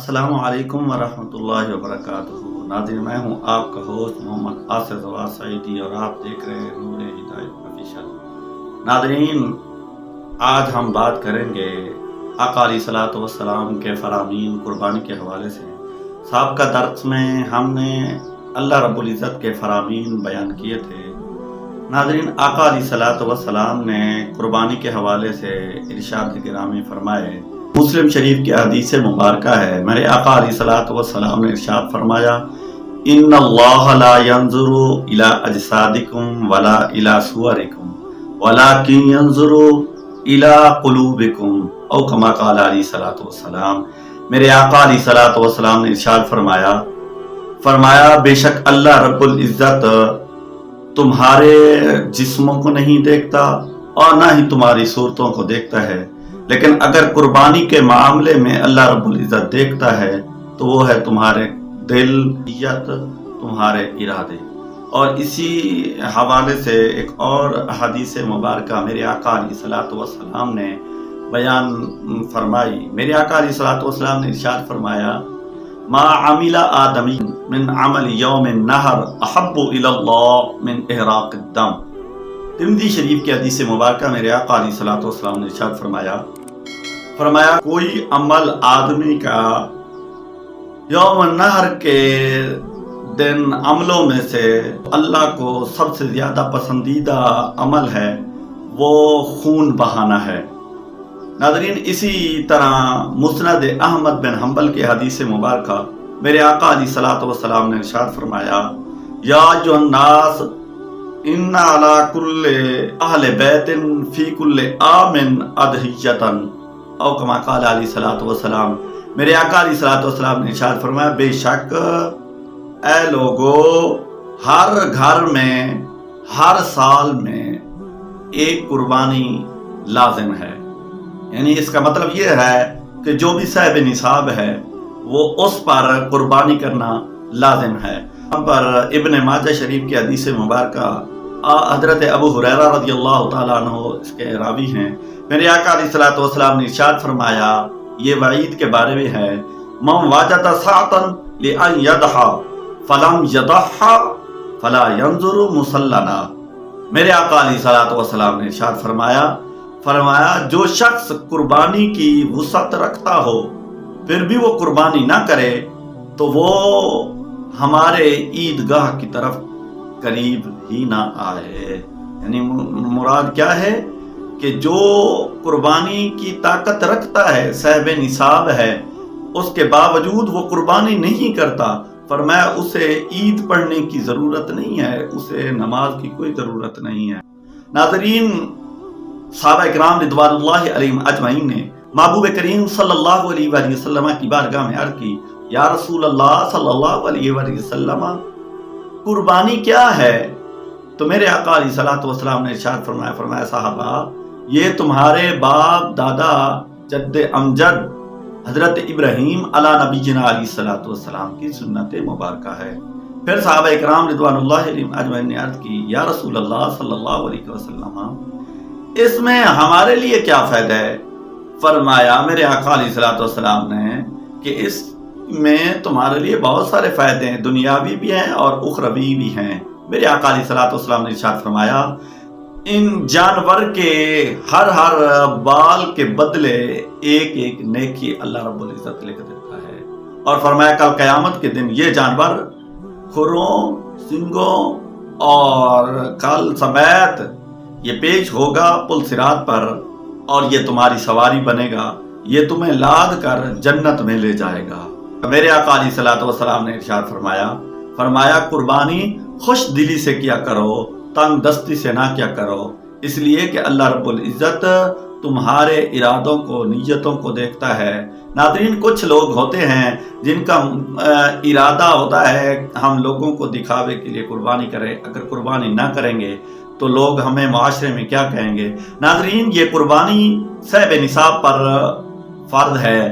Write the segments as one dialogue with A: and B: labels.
A: السلام علیکم ورحمۃ اللہ وبرکاتہ۔ ناظرین، میں ہوں آپ کا ہوسٹ محمد آصف زواد سعیدی اور آپ دیکھ رہے ہیں نور ہدایت آفیشل۔ ناظرین، آج ہم بات کریں گے آقا علیہ الصلوۃ والسلام کے فرامین قربانی کے حوالے سے۔ سابقہ درس میں ہم نے اللہ رب العزت کے فرامین بیان کیے تھے۔ ناظرین، آقا علیہ الصلوۃ والسلام نے قربانی کے حوالے سے ارشاد گرامی فرمائے۔ مسلم شریف کی حدیث مبارکہ ہے، میرے آقا علیہ الصلوۃ والسلام نے ارشاد فرمایا، ان اللہ لا ينظر الى اجسادکم ولا الى صورکم ولکن ينظر الى قلوبکم، او کما قال علیہ الصلوۃ والسلام۔ میرے آقا علیہ الصلوۃ والسلام نے ارشاد فرمایا بے شک اللہ رب العزت تمہارے جسموں کو نہیں دیکھتا اور نہ ہی تمہاری صورتوں کو دیکھتا ہے، لیکن اگر قربانی کے معاملے میں اللہ رب العزت دیکھتا ہے تو وہ ہے تمہارے دل، نیت، تمہارے ارادے۔ اور اسی حوالے سے ایک اور حدیث مبارکہ میرے آقا علیہ الصلوۃ والسلام نے بیان فرمائی۔ میرے آقا علیہ الصلوۃ والسلام نے ارشاد فرمایا، ما عمل آدمی من عمل یوم النحر احب الی اللہ من احراق الدم۔ ترمذی شریف کی حدیث مبارکہ میرے آقا علیہ الصلوۃ والسلام نے ارشاد فرمایا کوئی عمل آدمی کا یوم النحر کے دن عملوں میں سے اللہ کو سب سے زیادہ پسندیدہ عمل ہے وہ خون بہانا ہے۔ ناظرین، اسی طرح مسند احمد بن حنبل کی حدیث مبارکہ میرے آقا علیہ الصلوۃ والسلام نے ارشاد فرمایا، یا ایھا الناس ان علی کل اہل بیت فی کل عام اضحیۃ، او کما قال علیہ الصلوۃ والسلام۔ میرے آقا علیہ الصلوۃ والسلام نے ارشاد فرمایا، بے شک اے لوگو، ہر گھر میں ہر سال میں ایک قربانی لازم ہے۔ یعنی اس کا مطلب یہ ہے کہ جو بھی صاحب نصاب ہے وہ اس پر قربانی کرنا لازم ہے۔ یہاں پر ابن ماجہ شریف کی حدیث مبارکہ حضرت ابو ہریرہ رضی اللہ تعالیٰ عنہ اس کے راوی ہیں، میرے آقا علیہ الصلوۃ والسلام نے ارشاد فرمایا، یہ وعید کے بارے میں ہے، من وجد ساعۃ لأن یضحی فلم یضحی فلا ینظر مصلنا۔ میرے آقا علیہ الصلوۃ والسلام نے ارشاد فرمایا جو شخص قربانی کی وسعت رکھتا ہو پھر بھی وہ قربانی نہ کرے تو وہ ہمارے عیدگاہ کی طرف قریب ہی نہ آئے۔ یعنی مراد کیا ہے کہ جو قربانی کی طاقت رکھتا ہے، صاحب نصاب ہے، اس کے باوجود وہ قربانی نہیں کرتا، فرمایا اسے عید پڑھنے کی ضرورت نہیں ہے، اسے نماز کی کوئی ضرورت نہیں ہے۔ ناظرین، صحابہ کرام رضوان اللہ علیہم اجمعین نے محبوب کریم صلی اللہ علیہ وآلہ وسلم کی بارگاہ میں عرض کی، یا رسول اللہ صلی اللہ علیہ وآلہ وسلم، قربانی کیا ہے؟ تو میرے آقا علیہ الصلوۃ والسلام نے ارشاد فرمایا صحابہ، یہ تمہارے باپ دادا جد امجد حضرت ابراہیم علی نبینا علیہ الصلوۃ والسلام کی سنت مبارکہ ہے۔ پھر صحابہ کرام رضوان اللہ علیہم اجمعین نے عرض کی، یا رسول اللہ صلی اللہ علیہ وسلم، اس میں ہمارے لیے کیا فائدہ ہے؟ فرمایا میرے آقا علیہ الصلوۃ والسلام نے کہ اس میں تمہارے لیے بہت سارے فائدے ہیں، دنیاوی بھی ہیں اور اخروی بھی ہیں۔ میرے آقا علیہ الصلوۃ والسلام نے ارشاد فرمایا، ان جانور کے ہر بال کے بدلے ایک ایک نیکی اللہ رب العزت لکھ دیتا ہے، اور فرمایا کل قیامت کے دن یہ جانور کھروں، سنگوں اور کل سمیت یہ پیش ہوگا پل صراط پر، اور یہ تمہاری سواری بنے گا، یہ تمہیں لاد کر جنت میں لے جائے گا۔ میرے آقا علیہ الصلوۃ والسلام نے ارشاد فرمایا قربانی خوش دلی سے کیا کرو، تنگ دستی سے نہ کیا کرو، اس لیے کہ اللہ رب العزت تمہارے ارادوں کو، نیتوں کو دیکھتا ہے۔ ناظرین، کچھ لوگ ہوتے ہیں جن کا ارادہ ہوتا ہے ہم لوگوں کو دکھاوے کے لیے قربانی کریں، اگر قربانی نہ کریں گے تو لوگ ہمیں معاشرے میں کیا کہیں گے۔ ناظرین، یہ قربانی صاحب نصاب پر فرض ہے۔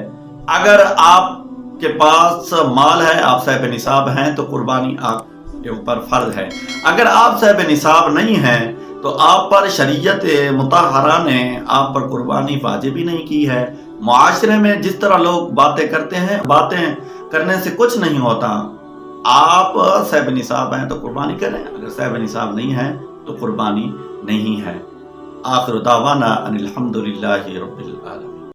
A: اگر آپ کے پاس مال ہے، آپ صاحب نصاب ہیں، تو قربانی آپ کے اوپر فرض ہے۔ اگر آپ صاحب نصاب نہیں ہیں تو آپ پر شریعت مطہرہ نے آپ پر قربانی واجب ہی نہیں کی ہے، معاشرے میں جس طرح لوگ باتیں کرتے ہیں، باتیں کرنے سے کچھ نہیں ہوتا. آپ صاحب نصاب ہیں تو قربانی کریں، اگر صاحب نصاب نہیں ہے تو قربانی نہیں ہے. آخر دعوانا ان الحمد للہ رب العالمین.